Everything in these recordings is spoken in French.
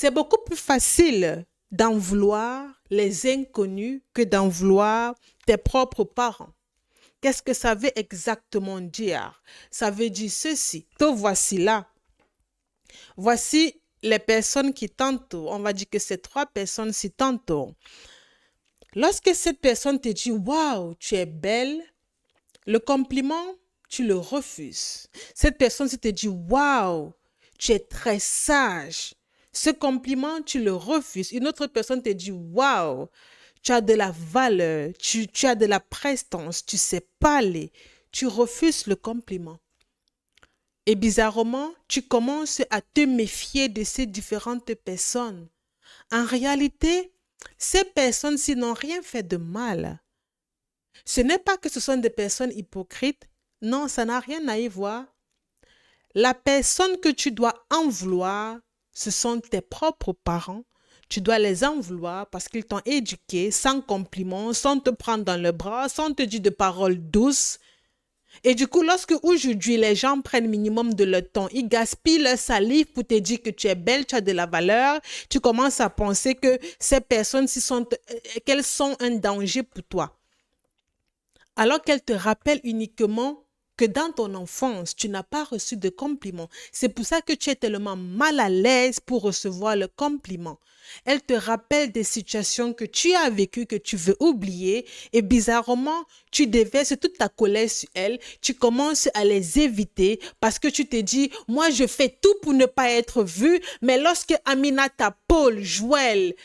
C'est beaucoup plus facile d'en vouloir les inconnus que d'en vouloir tes propres parents. Qu'est-ce que ça veut exactement dire? Ça veut dire ceci. Te voici là. Voici les personnes qui t'entourent. On va dire que ces trois personnes qui t'entourent. Lorsque cette personne te dit waouh, tu es belle, le compliment, tu le refuses. Cette personne te dit waouh, tu es très sage. Ce compliment, tu le refuses. Une autre personne te dit waouh, tu as de la valeur, tu as de la prestance, tu sais parler. Tu refuses le compliment. Et bizarrement, tu commences à te méfier de ces différentes personnes. En réalité, ces personnes-ci n'ont rien fait de mal. Ce n'est pas que ce sont des personnes hypocrites. Non, ça n'a rien à y voir. La personne que tu dois en vouloir, ce sont tes propres parents. Tu dois les en vouloir parce qu'ils t'ont éduqué sans compliments, sans te prendre dans le bras, sans te dire de paroles douces. Et du coup, lorsque aujourd'hui les gens prennent minimum de leur temps, ils gaspillent leur salive pour te dire que tu es belle, tu as de la valeur, tu commences à penser que ces personnes qu'elles sont un danger pour toi. Alors qu'elles te rappellent uniquement que dans ton enfance, tu n'as pas reçu de compliments. C'est pour ça que tu es tellement mal à l'aise pour recevoir le compliment. Elle te rappelle des situations que tu as vécues, que tu veux oublier, et bizarrement, tu déverses toute ta colère sur elles, tu commences à les éviter parce que tu te dis, moi je fais tout pour ne pas être vue, mais lorsque Aminata, Paul, Joël,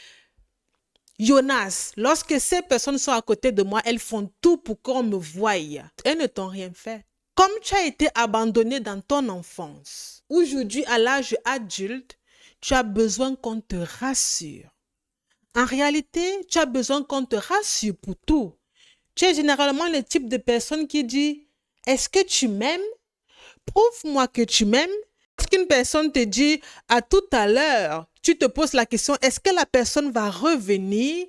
Jonas, lorsque ces personnes sont à côté de moi, elles font tout pour qu'on me voie. Elles ne t'ont rien fait. Comme tu as été abandonné dans ton enfance, aujourd'hui à l'âge adulte, tu as besoin qu'on te rassure. En réalité, tu as besoin qu'on te rassure pour tout. Tu es généralement le type de personne qui dit, est-ce que tu m'aimes? Prouve-moi que tu m'aimes. Lorsqu'une personne te dit à tout à l'heure, tu te poses la question, est-ce que la personne va revenir?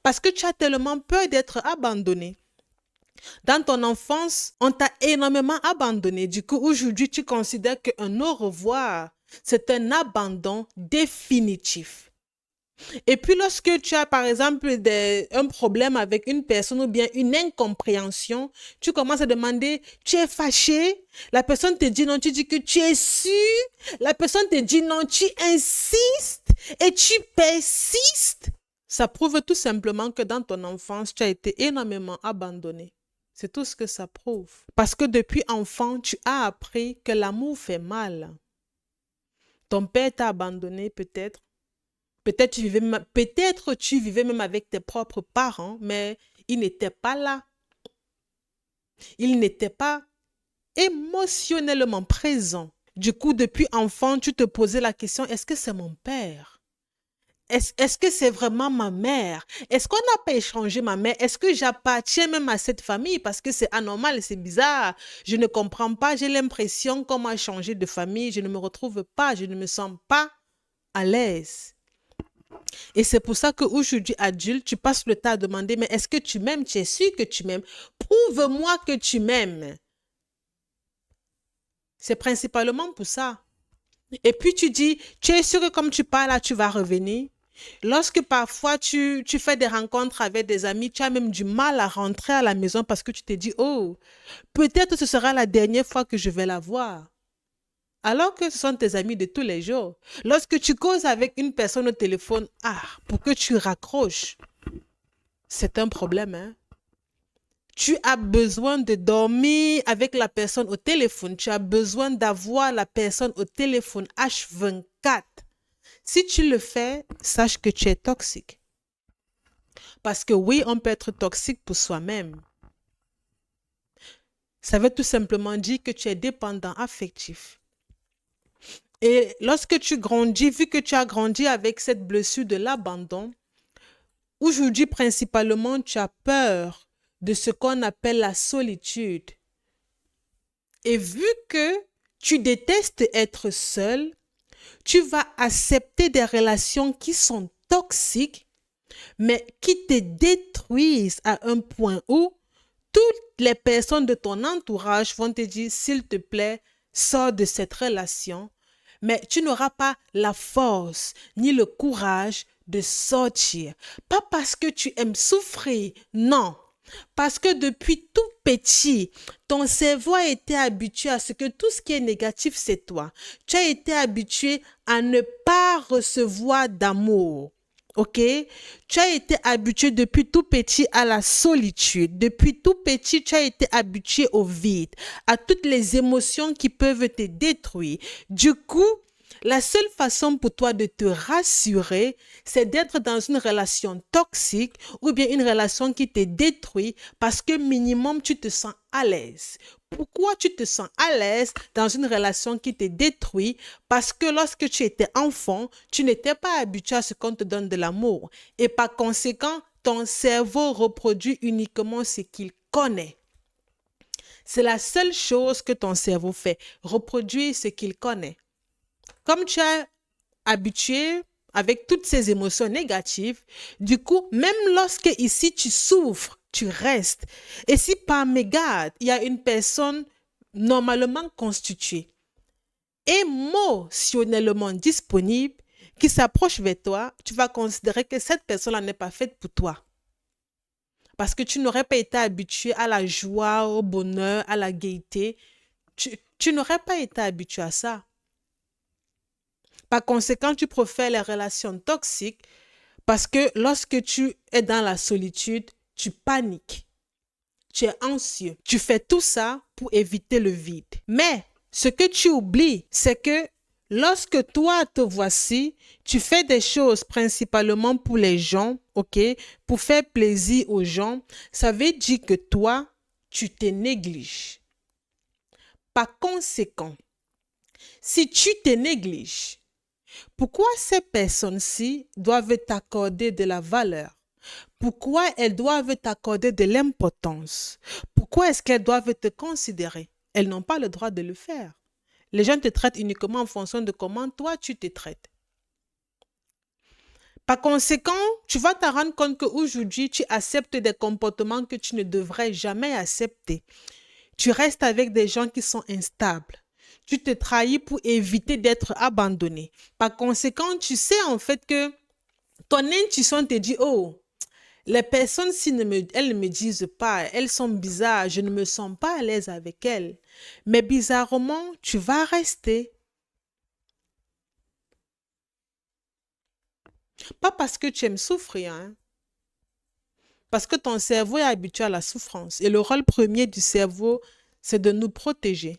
Parce que tu as tellement peur d'être abandonné. Dans ton enfance, on t'a énormément abandonné. Du coup, aujourd'hui, tu considères qu'un au revoir, c'est un abandon définitif. Et puis, lorsque tu as, par exemple, un problème avec une personne ou bien une incompréhension, tu commences à demander, tu es fâché? La personne te dit non, tu dis que tu es sûr? La personne te dit non, tu insistes et tu persistes? Ça prouve tout simplement que dans ton enfance, tu as été énormément abandonné. C'est tout ce que ça prouve. Parce que depuis enfant, tu as appris que l'amour fait mal. Ton père t'a abandonné peut-être. Peut-être tu vivais même avec tes propres parents, mais ils n'étaient pas là. Ils n'étaient pas émotionnellement présents. Du coup, depuis enfant, tu te posais la question, est-ce que c'est mon père? Est-ce que c'est vraiment ma mère? Est-ce qu'on n'a pas échangé ma mère? Est-ce que j'appartiens même à cette famille? Parce que c'est anormal, c'est bizarre. Je ne comprends pas. J'ai l'impression qu'on m'a changé de famille. Je ne me retrouve pas. Je ne me sens pas à l'aise. Et c'est pour ça qu'aujourd'hui, adulte, tu passes le temps à demander, mais est-ce que tu m'aimes? Tu es sûr que tu m'aimes? Prouve-moi que tu m'aimes. C'est principalement pour ça. Et puis tu dis, tu es sûr que comme tu pars là, tu vas revenir? Lorsque parfois tu fais des rencontres avec des amis, tu as même du mal à rentrer à la maison parce que tu te dis, oh, peut-être ce sera la dernière fois que je vais la voir. Alors que ce sont tes amis de tous les jours. Lorsque tu causes avec une personne au téléphone, pour que tu raccroches, c'est un problème, hein? Tu as besoin de dormir avec la personne au téléphone. Tu as besoin d'avoir la personne au téléphone H24. Si tu le fais, sache que tu es toxique. Parce que oui, on peut être toxique pour soi-même. Ça veut tout simplement dire que tu es dépendant affectif. Et lorsque tu grandis, vu que tu as grandi avec cette blessure de l'abandon, aujourd'hui principalement, tu as peur de ce qu'on appelle la solitude. Et vu que tu détestes être seul, tu vas accepter des relations qui sont toxiques, mais qui te détruisent à un point où toutes les personnes de ton entourage vont te dire, s'il te plaît, sors de cette relation. mais tu n'auras pas la force ni le courage de sortir. Pas parce que tu aimes souffrir, non. Parce que depuis tout petit, ton cerveau a été habitué à ce que tout ce qui est négatif, c'est toi. Tu as été habitué à ne pas recevoir d'amour. OK? Tu as été habitué depuis tout petit à la solitude. Depuis tout petit, tu as été habitué au vide, à toutes les émotions qui peuvent te détruire. Du coup, la seule façon pour toi de te rassurer, c'est d'être dans une relation toxique ou bien une relation qui te détruit parce que minimum tu te sens à l'aise. Pourquoi tu te sens à l'aise dans une relation qui te détruit? Parce que lorsque tu étais enfant, tu n'étais pas habitué à ce qu'on te donne de l'amour. Et par conséquent, ton cerveau reproduit uniquement ce qu'il connaît. C'est la seule chose que ton cerveau fait, reproduire ce qu'il connaît. Comme tu es habitué avec toutes ces émotions négatives, du coup, même lorsque ici tu souffres, tu restes. Et si par mégarde, il y a une personne normalement constituée, émotionnellement disponible, qui s'approche vers toi, tu vas considérer que cette personne-là n'est pas faite pour toi. Parce que tu n'aurais pas été habitué à la joie, au bonheur, à la gaieté. Tu n'aurais pas été habitué à ça. Par conséquent, tu préfères les relations toxiques parce que lorsque tu es dans la solitude, tu paniques, tu es anxieux. Tu fais tout ça pour éviter le vide. Mais ce que tu oublies, c'est que lorsque toi te voici, tu fais des choses principalement pour les gens, ok, pour faire plaisir aux gens, ça veut dire que toi, tu te négliges. Par conséquent, si tu te négliges, pourquoi ces personnes-ci doivent t'accorder de la valeur? Pourquoi elles doivent t'accorder de l'importance? Pourquoi est-ce qu'elles doivent te considérer? Elles n'ont pas le droit de le faire. Les gens te traitent uniquement en fonction de comment toi tu te traites. Par conséquent, tu vas te rendre compte qu'aujourd'hui, tu acceptes des comportements que tu ne devrais jamais accepter. Tu restes avec des gens qui sont instables. Tu te trahis pour éviter d'être abandonné. Par conséquent, tu sais en fait que ton intuition te dit, oh, les personnes, si elles ne me disent pas, elles sont bizarres, je ne me sens pas à l'aise avec elles. Mais bizarrement, tu vas rester. Pas parce que tu aimes souffrir, hein. Parce que ton cerveau est habitué à la souffrance. Et le rôle premier du cerveau, c'est de nous protéger.